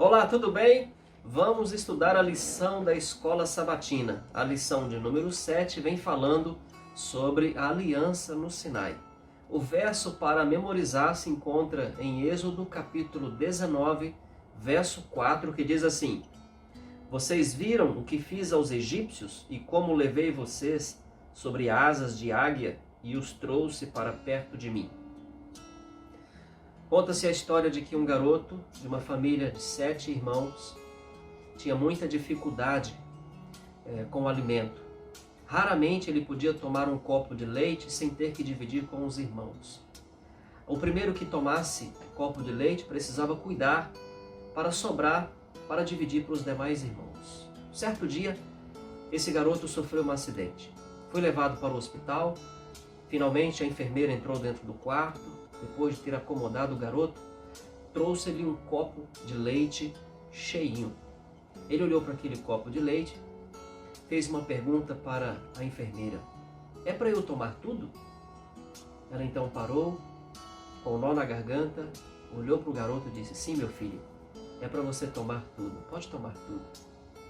Olá, tudo bem? Vamos estudar a lição da Escola Sabatina. A lição de número 7 vem falando sobre a aliança no Sinai. O verso para memorizar se encontra em Êxodo capítulo 19, verso 4, que diz assim: Vocês viram o que fiz aos egípcios e como levei vocês sobre asas de águia e os trouxe para perto de mim. Conta-se a história de que um garoto de uma família de 7 irmãos tinha muita dificuldade com o alimento. Raramente ele podia tomar um copo de leite sem ter que dividir com os irmãos. O primeiro que tomasse copo de leite precisava cuidar para sobrar para dividir para os demais irmãos. Certo dia, esse garoto sofreu um acidente. Foi levado para o hospital. Finalmente a enfermeira entrou dentro do quarto. Depois de ter acomodado o garoto, trouxe-lhe um copo de leite cheinho. Ele olhou para aquele copo de leite, fez uma pergunta para a enfermeira: "É para eu tomar tudo?" Ela então parou, com um nó na garganta, olhou para o garoto e disse: "Sim, meu filho, é para você tomar tudo, pode tomar tudo."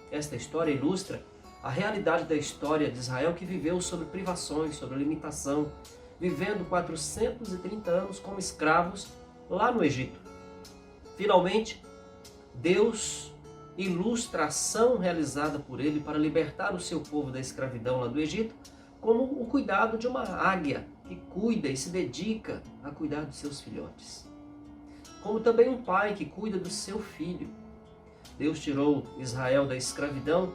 Esta história ilustra a realidade da história de Israel, que viveu sobre privações, sobre limitação, vivendo 430 anos como escravos lá no Egito. Finalmente, Deus ilustra a ação realizada por ele para libertar o seu povo da escravidão lá do Egito, como o cuidado de uma águia que cuida e se dedica a cuidar dos seus filhotes. Como também um pai que cuida do seu filho. Deus tirou Israel da escravidão,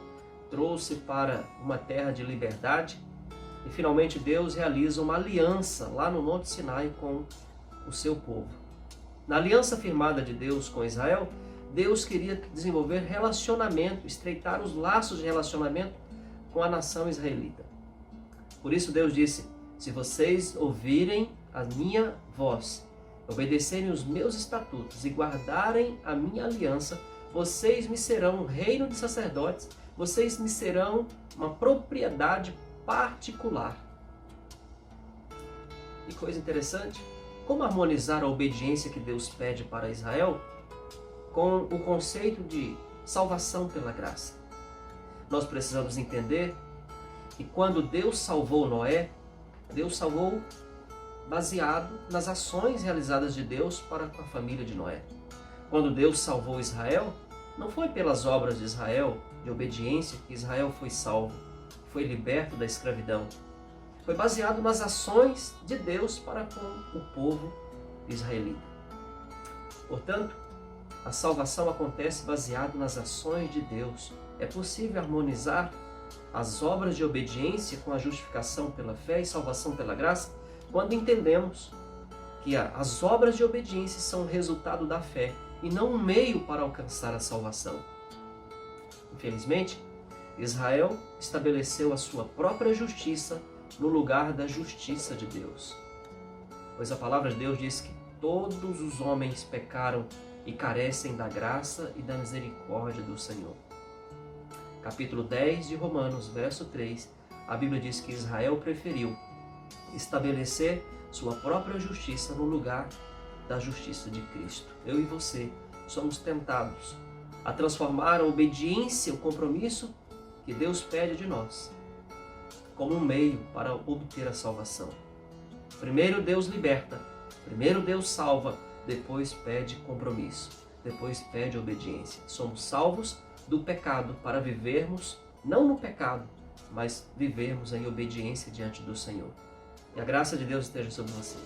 trouxe para uma terra de liberdade, e finalmente Deus realiza uma aliança lá no Monte Sinai com o seu povo. Na aliança firmada de Deus com Israel, Deus queria desenvolver relacionamento, estreitar os laços de relacionamento com a nação israelita. Por isso Deus disse: "Se vocês ouvirem a minha voz, obedecerem os meus estatutos e guardarem a minha aliança, vocês me serão um reino de sacerdotes, vocês me serão uma propriedade particular." E coisa interessante, como harmonizar a obediência que Deus pede para Israel com o conceito de salvação pela graça? Nós precisamos entender que quando Deus salvou Noé, Deus salvou baseado nas ações realizadas de Deus para com a família de Noé. Quando Deus salvou Israel, não foi pelas obras de Israel, de obediência, que Israel foi salvo, foi liberto da escravidão. Foi baseado nas ações de Deus para com o povo israelita. Portanto, a salvação acontece baseado nas ações de Deus. É possível harmonizar as obras de obediência com a justificação pela fé e salvação pela graça quando entendemos que as obras de obediência são o resultado da fé e não um meio para alcançar a salvação. Infelizmente, Israel estabeleceu a sua própria justiça no lugar da justiça de Deus. Pois a palavra de Deus diz que todos os homens pecaram e carecem da graça e da misericórdia do Senhor. Capítulo 10 de Romanos, verso 3, a Bíblia diz que Israel preferiu estabelecer sua própria justiça no lugar da justiça de Cristo. Eu e você somos tentados a transformar a obediência, o compromisso que Deus pede de nós, como um meio para obter a salvação. Primeiro Deus liberta, primeiro Deus salva, depois pede compromisso, depois pede obediência. Somos salvos do pecado para vivermos, não no pecado, mas vivermos em obediência diante do Senhor. E a graça de Deus esteja sobre você.